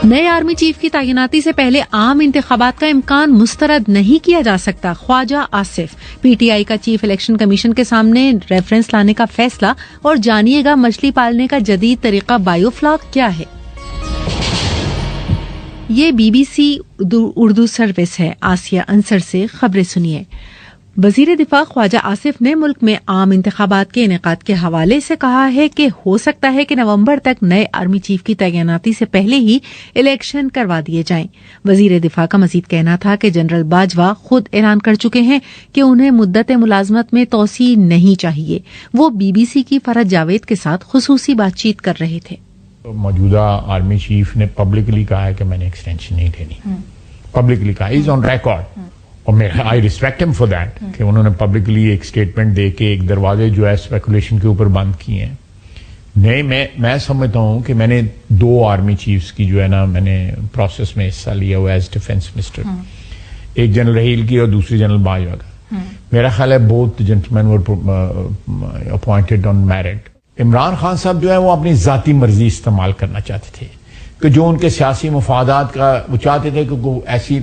نئے army chief کی تعیناتی سے پہلے عام انتخابات کا امکان مسترد نہیں کیا جا سکتا. خواجہ آصف. پی ٹی آئی کا چیف الیکشن کمیشن کے سامنے ریفرنس لانے کا فیصلہ. اور جانیے گا مچھلی پالنے کا جدید طریقہ بایو فلاک کیا ہے. یہ B B C Urdu service ہے. آسیہ انصر سے خبریں سنیے. وزیر دفاع خواجہ آصف نے ملک میں عام انتخابات کے انعقاد کے حوالے سے کہا ہے کہ ہو سکتا ہے کہ نومبر تک نئے آرمی چیف کی تعیناتی سے پہلے ہی الیکشن کروا دیے جائیں. وزیر دفاع کا مزید کہنا تھا کہ جنرل باجوہ خود اعلان کر چکے ہیں کہ انہیں مدت ملازمت میں توسیع نہیں چاہیے. وہ بی بی سی کی فرحت جاوید کے ساتھ خصوصی بات چیت کر رہے تھے. موجودہ آرمی چیف نے پبلکلی کہا ہے کہ میں نے ایکسٹینشن نہیں دینی. پبلکلی کہا از آن ریکارڈ. اور آئی ریسپیکٹ ہم فار دیٹ کہ انہوں نے پبلکلی ایک اسٹیٹمنٹ دے کے ایک دروازے جو ہے اسپیکولیشن کے اوپر بند کیے ہیں. نہیں, میں سمجھتا ہوں کہ میں نے 2 آرمی چیفز کی جو ہے نا میں نے پروسیس میں حصہ لیا ہوا ایز ڈیفینس منسٹر. ایک جنرل رحیل کی اور دوسری جنرل باجوہ کا. میرا خیال ہے بوتھ جنٹلمین ور اپوائنٹڈ آن میرٹ. عمران خان صاحب جو ہے وہ اپنی ذاتی مرضی استعمال کرنا چاہتے تھے کہ جو ان کے سیاسی مفادات کا وہ چاہتے تھے کہ کوئی ایسی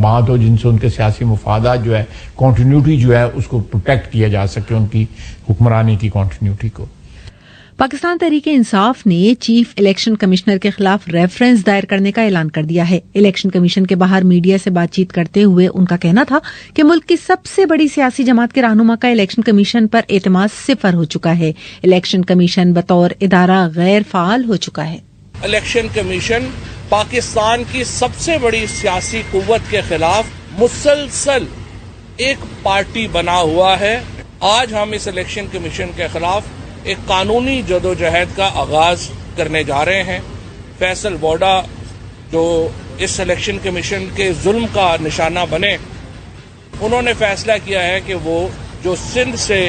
بات ہو جن سے ان کے سیاسی مفادات جو ہے کنٹینیوٹی جو ہے اس کو پروٹیکٹ کیا جا سکے, ان کی حکمرانی کی کنٹینیوٹی کو. پاکستان تحریک انصاف نے چیف الیکشن کمشنر کے خلاف ریفرنس دائر کرنے کا اعلان کر دیا ہے. الیکشن کمیشن کے باہر میڈیا سے بات چیت کرتے ہوئے ان کا کہنا تھا کہ ملک کی سب سے بڑی سیاسی جماعت کے رہنما کا الیکشن کمیشن پر اعتماد 0 ہو چکا ہے. الیکشن کمیشن بطور ادارہ غیر فعال ہو چکا ہے. الیکشن کمیشن پاکستان کی سب سے بڑی سیاسی قوت کے خلاف مسلسل ایک پارٹی بنا ہوا ہے. آج ہم اس الیکشن کمیشن کے خلاف ایک قانونی جدوجہد کا آغاز کرنے جا رہے ہیں. فیصل ووڈا جو اس الیکشن کمیشن کے ظلم کا نشانہ بنے, انہوں نے فیصلہ کیا ہے کہ وہ جو سندھ سے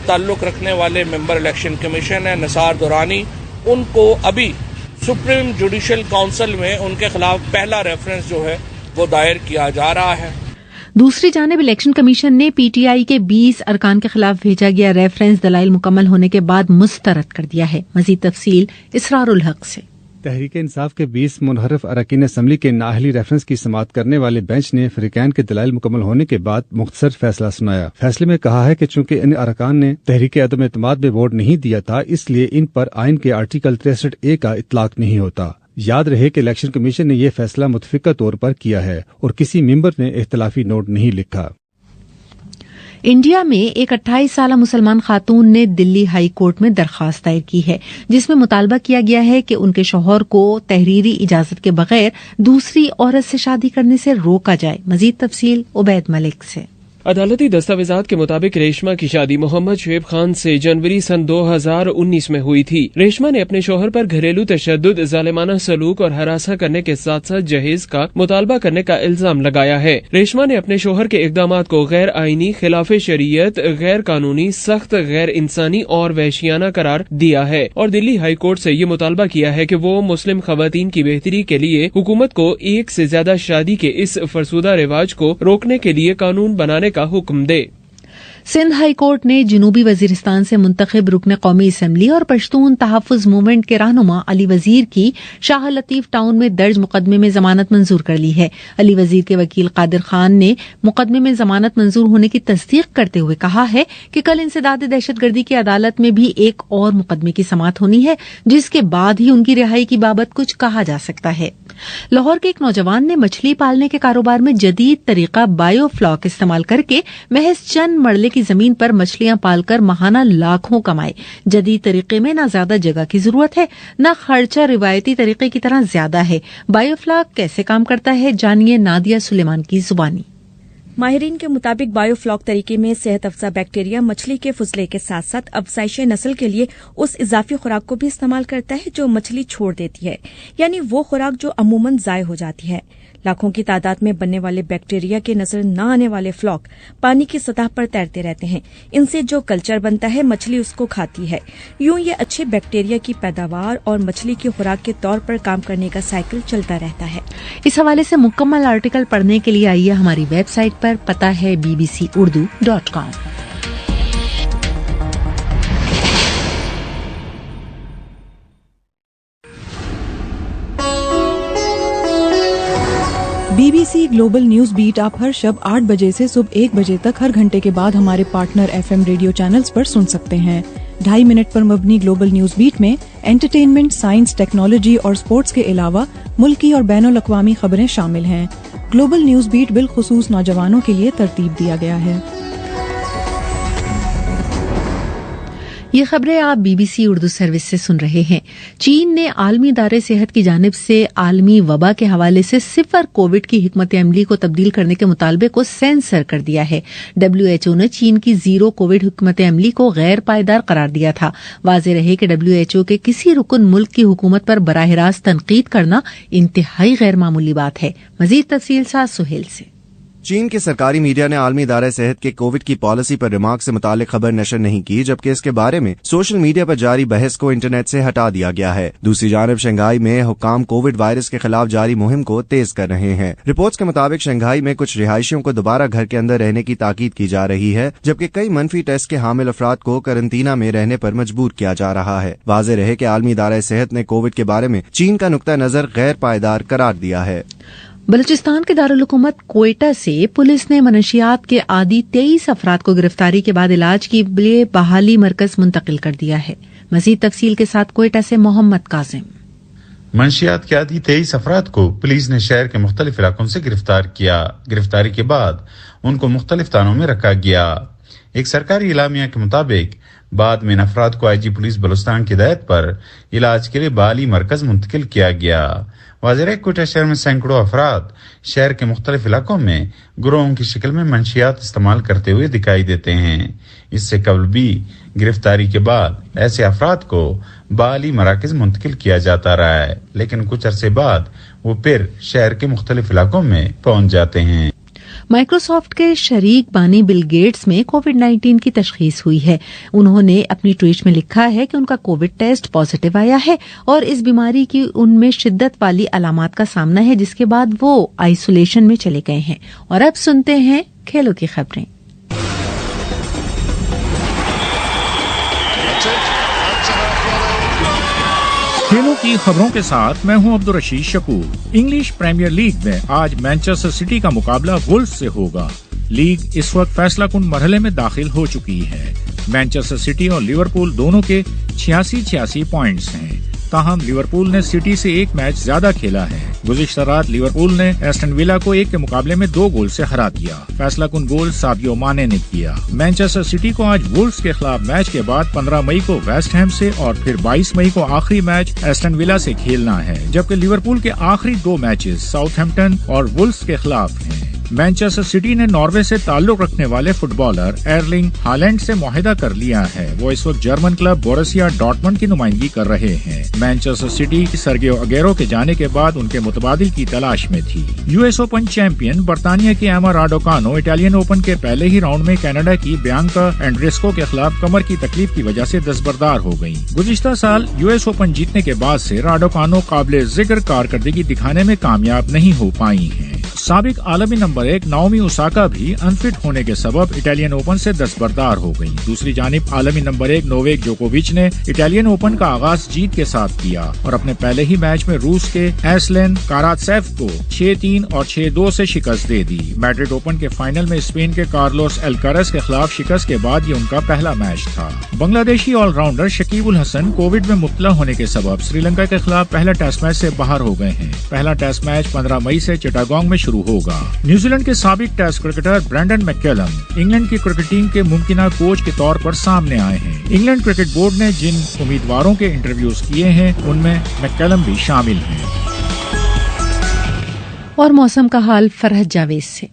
تعلق رکھنے والے ممبر الیکشن کمیشن ہے نثار دورانی, ان کو ابھی سپریم جوڈیشل کونسل میں ان کے خلاف پہلا ریفرنس جو ہے وہ دائر کیا جا رہا ہے. دوسری جانب الیکشن کمیشن نے پی ٹی آئی کے 20 ارکان کے خلاف بھیجا گیا ریفرنس دلائل مکمل ہونے کے بعد مسترد کر دیا ہے. مزید تفصیل اسرار الحق سے. تحریک انصاف کے 20 منحرف اراکین اسمبلی کے نااہلی ریفرنس کی سماعت کرنے والے بینچ نے فریقین کے دلائل مکمل ہونے کے بعد مختصر فیصلہ سنایا. فیصلے میں کہا ہے کہ چونکہ ان ارکان نے تحریک عدم اعتماد میں ووٹ نہیں دیا تھا, اس لیے ان پر آئین کے آرٹیکل 63A کا اطلاق نہیں ہوتا. یاد رہے کہ الیکشن کمیشن نے یہ فیصلہ متفقہ طور پر کیا ہے اور کسی ممبر نے اختلافی نوٹ نہیں لکھا. انڈیا میں ایک 28 سالہ مسلمان خاتون نے دلی ہائی کورٹ میں درخواست دائر کی ہے جس میں مطالبہ کیا گیا ہے کہ ان کے شوہر کو تحریری اجازت کے بغیر دوسری عورت سے شادی کرنے سے روکا جائے. مزید تفصیل عبید ملک سے. عدالتی دستاویزات کے مطابق ریشما کی شادی محمد شعیب خان سے جنوری سن 2019 میں ہوئی تھی. ریشما نے اپنے شوہر پر گھریلو تشدد, ظالمانہ سلوک اور ہراساں کرنے کے ساتھ ساتھ جہیز کا مطالبہ کرنے کا الزام لگایا ہے. ریشما نے اپنے شوہر کے اقدامات کو غیر آئینی, خلاف شریعت, غیر قانونی, سخت, غیر انسانی اور وحشیانہ قرار دیا ہے اور دلی ہائی کورٹ سے یہ مطالبہ کیا ہے کہ وہ مسلم خواتین کی بہتری کے لیے حکومت کو ایک سے زیادہ شادی کے اس فرسودہ رواج کو روکنے کے لیے قانون بنانے کا حکم دے. سندھ ہائی کورٹ نے جنوبی وزیرستان سے منتخب رکن قومی اسمبلی اور پشتون تحفظ موومنٹ کے رہنما علی وزیر کی شاہ لطیف ٹاؤن میں درج مقدمے میں ضمانت منظور کر لی ہے. علی وزیر کے وکیل قادر خان نے مقدمے میں ضمانت منظور ہونے کی تصدیق کرتے ہوئے کہا ہے کہ کل انسداد دہشت گردی کی عدالت میں بھی ایک اور مقدمے کی سماعت ہونی ہے جس کے بعد ہی ان کی رہائی کی بابت کچھ کہا جا سکتا ہے. لاہور کے ایک نوجوان نے مچھلی پالنے کے کاروبار میں جدید طریقہ بایو فلاک استعمال کر کے محض چند مرلے کی زمین پر مچھلیاں پال کر ماہانہ لاکھوں کمائے. جدید طریقے میں نہ زیادہ جگہ کی ضرورت ہے نہ خرچہ روایتی طریقے کی طرح زیادہ ہے. بایو فلاک کیسے کام کرتا ہے, جانیے نادیہ سلیمان کی زبانی. ماہرین کے مطابق بایو فلاک طریقے میں صحت افزا بیکٹیریا مچھلی کے فضلے کے ساتھ ساتھ افزائش نسل کے لیے اس اضافی خوراک کو بھی استعمال کرتا ہے جو مچھلی چھوڑ دیتی ہے, یعنی وہ خوراک جو عموماً ضائع ہو جاتی ہے. لاکھوں کی تعداد میں بننے والے بیکٹیریا کے نظر نہ آنے والے فلاک پانی کی سطح پر تیرتے رہتے ہیں. ان سے جو کلچر بنتا ہے مچھلی اس کو کھاتی ہے. یوں یہ اچھے بیکٹیریا کی پیداوار اور مچھلی کی خوراک کے طور پر کام کرنے کا سائیکل چلتا رہتا ہے. اس حوالے سے مکمل آرٹیکل پڑھنے کے لیے آئیے ہماری ویب سائٹ پر, پتہ ہے bbcurdu.com. BBC global news beat आप हर शब 8 बजे से सुबह 1 बजे तक हर घंटे के बाद हमारे पार्टनर FM रेडियो चैनल्स पर सुन सकते हैं। 2.5 मिनट पर मबनी ग्लोबल न्यूज बीट में एंटरटेनमेंट, साइंस, टेक्नोलॉजी और स्पोर्ट्स के अलावा मुल्की और बैनुल अक़वामी खबरें शामिल हैं। ग्लोबल न्यूज बीट बिलखुसूस नौजवानों के लिए तरतीब दिया गया है। ये खबरें आप BBC उर्दू सर्विस से सुन रहे हैं। चीन ने आलमी इदारे सेहत की जानिब से आलमी वबा के हवाले से सिफर कोविड की हिकमत अमली को तब्दील करने के मुतालबे को सेंसर कर दिया है। WHO ने चीन की जीरो कोविड हिकमत अमली को गैर पायदार करार दिया था। वाज़ेह रहे कि WHO के किसी रुकन मुल्क की हुकूमत पर बराह रास्त तनकीद करना इंतहाई गैर मामूली बात है। मजीद तफसील साथ सुहेल से। चीन के सरकारी मीडिया ने आलमी इदारे सेहत के कोविड की पॉलिसी पर रिमार्क से मुतालिक खबर नशर नहीं की, जबकि इसके बारे में सोशल मीडिया पर जारी बहस को इंटरनेट से हटा दिया गया है। दूसरी जानब शंघाई में हुक्काम कोविड वायरस के खिलाफ जारी मुहिम को तेज कर रहे हैं। रिपोर्ट्स के मुताबिक शंघाई में कुछ रिहायशियों को दोबारा घर के अंदर रहने की ताकीद की जा रही है, जबकि कई मनफी टेस्ट के हामिल अफराद को करंतना में रहने पर मजबूर किया जा रहा है। वाज़ेह रहे कि आलमी इदारे सेहत ने कोविड के बारे में चीन का नुक्ता नजर गैर पायदार करार दिया है। बलूचिस्तान के दारुल हुकूमत कोयटा से पुलिस ने मनशियात के आदी 23 अफराद को गिरफ्तारी के बाद इलाज के लिए बहाली मरकज मुंतकिल कर दिया है। मजीद तफसील के साथ कोयटा से मोहम्मद काजिम। मनशियात के आदी 23 अफराद को पुलिस ने शहर के मुख्तलिफ इलाकों से गिरफ्तार किया। गिरफ्तारी के बाद उनको मुख्तलिफ थानों में रखा गया। एक सरकारी इलामिया के मुताबिक बाद में इन अफराद को IG पुलिस बलूचिस्तान की हिदायत पर इलाज के लिए बहाली मरकज मुंतकिल किया गया। वाज़ेह कोयटा शहर में सैकड़ों अफराद शहर के मुख्तलिफ इलाकों में गिरोहों की शक्ल में मंशियात इस्तेमाल करते हुए दिखाई देते हैं। इससे कबल भी गिरफ्तारी के बाद ऐसे अफराद को बहाली मराकज मुंतकिल किया जाता रहा है, लेकिन कुछ अरसे बाद वो फिर शहर के मुख्तलिफ इलाकों में पहुंच जाते हैं। माइक्रोसॉफ्ट के शरीक बानी बिल गेट्स में कोविड-19 की तशखीस हुई है। उन्होंने अपनी ट्वीट में लिखा है कि उनका कोविड टेस्ट पॉजिटिव आया है और इस बीमारी की उनमें शिद्दत वाली अलामात का सामना है, जिसके बाद वो आइसोलेशन में चले गए हैं। और अब सुनते हैं खेलों की खबरें। खेलों की खबरों के साथ मैं हूं Abdul Rashid Shakoor. English Premier League में आज मैनचेस्टर सिटी का मुकाबला वुल्व्स से होगा। लीग इस वक्त फैसला कुन मरहले में दाखिल हो चुकी है। मैनचेस्टर सिटी और लिवरपूल दोनों के 86 पॉइंट्स हैं। ताहम लिवरपूल ने सिटी से एक मैच ज्यादा खेला है। गुज़िश्ता रात लिवरपूल ने एस्टन विला को 1 के मुकाबले में 2 गोल से हरा दिया। फैसला कुन गोल सादियो माने ने किया। मैनचेस्टर सिटी को आज वुल्व्स के खिलाफ मैच के बाद 15 मई को वेस्ट हैम से और फिर 22 मई को आखिरी मैच एस्टन विला से खेलना है, जबकि लिवरपूल के आखिरी 2 मैचेस साउथहैम्पटन और वुल्व्स के खिलाफ हैं। मैनचेस्टर सिटी ने नॉर्वे से ताल्लुक रखने वाले फुटबॉलर एर्लिंग हालैंड से मुआहदा कर लिया है। वो इस वक्त जर्मन क्लब बोरुसिया डॉर्टमंड की नुमाइंदगी कर रहे हैं। मैनचेस्टर सिटी सर्गियो अगेरो के जाने के बाद उनके मुतबादिल की तलाश में थी। US ओपन चैंपियन बर्तानिया की एमा राडोकानो इटालियन ओपन के पहले ही राउंड में कनाडा की बियांका एंड्रेस्को के खिलाफ कमर की तकलीफ की वजह से दस्तबरदार हो गयी। गुज़िश्ता साल US ओपन जीतने के बाद से राडोकानो काबिले जिक्र कारकर्दगी दिखाने में कामयाब नहीं हो पाई हैं। साबिक आलमी नंबर 1 नाओमी ओसाका भी अनफिट होने के सबब इटालियन ओपन से दस्तबरदार हो गयी। दूसरी जानिब आलमी नंबर 1 नोवेक जोकोविच ने इटालियन ओपन का आगाज जीत के साथ किया और अपने पहले ही मैच में रूस के एस्लेन कारात्सेव को 6-3 और 6-2 से शिकस्त दे दी। मैड्रिड ओपन के फाइनल में स्पेन के कार्लोस एल्कारस के खिलाफ शिकस्त के बाद ये उनका पहला मैच था। बांग्लादेशी ऑलराउंडर शकीब उल हसन कोविड में मुब्तला होने के सबब श्रीलंका के खिलाफ पहला टेस्ट मैच से बाहर हो गए हैं। पहला टेस्ट मैच 15 मई से चिटागोंग में शुरू होगा। न्यूजीलैंड के साबिक test cricketer Brendon McCullum England की क्रिकेट टीम के मुमकिना कोच के तौर पर सामने आए हैं। इंग्लैंड क्रिकेट बोर्ड ने जिन उम्मीदवारों के इंटरव्यूज किए हैं उनमें मैककलम भी शामिल हैं। और मौसम का हाल फरहत जावेद से।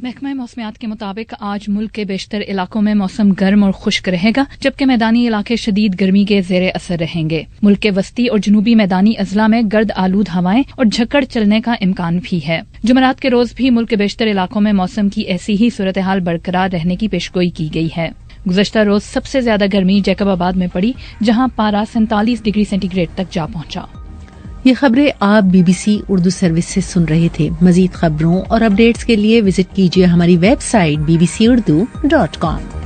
महकमा मौसमियात के मुताबिक आज मुल्क के बेशतर इलाकों में मौसम गर्म और खुश्क रहेगा, जबकि मैदानी इलाके शदीद गर्मी के जेर असर रहेंगे। मुल्क के वस्ती और जनूबी मैदानी अजला में गर्द आलूद हवाएं और झक्कड़ चलने का इम्कान भी है। जुमेरात के रोज भी मुल्क के बेशतर इलाकों में मौसम की ऐसी ही सूरत हाल बरकरार रहने की पेशगोई की गई है। गुज़श्ता रोज सबसे ज्यादा गर्मी जैकबाबाद में पड़ी, जहां पारा 47 डिग्री सेंटीग्रेड तक जा पहुंचा। ये खबरें आप BBC उर्दू सर्विस से सुन रहे थे। मजीद खबरों और अपडेट्स के लिए विजिट कीजिए हमारी वेबसाइट bbcurdu.com।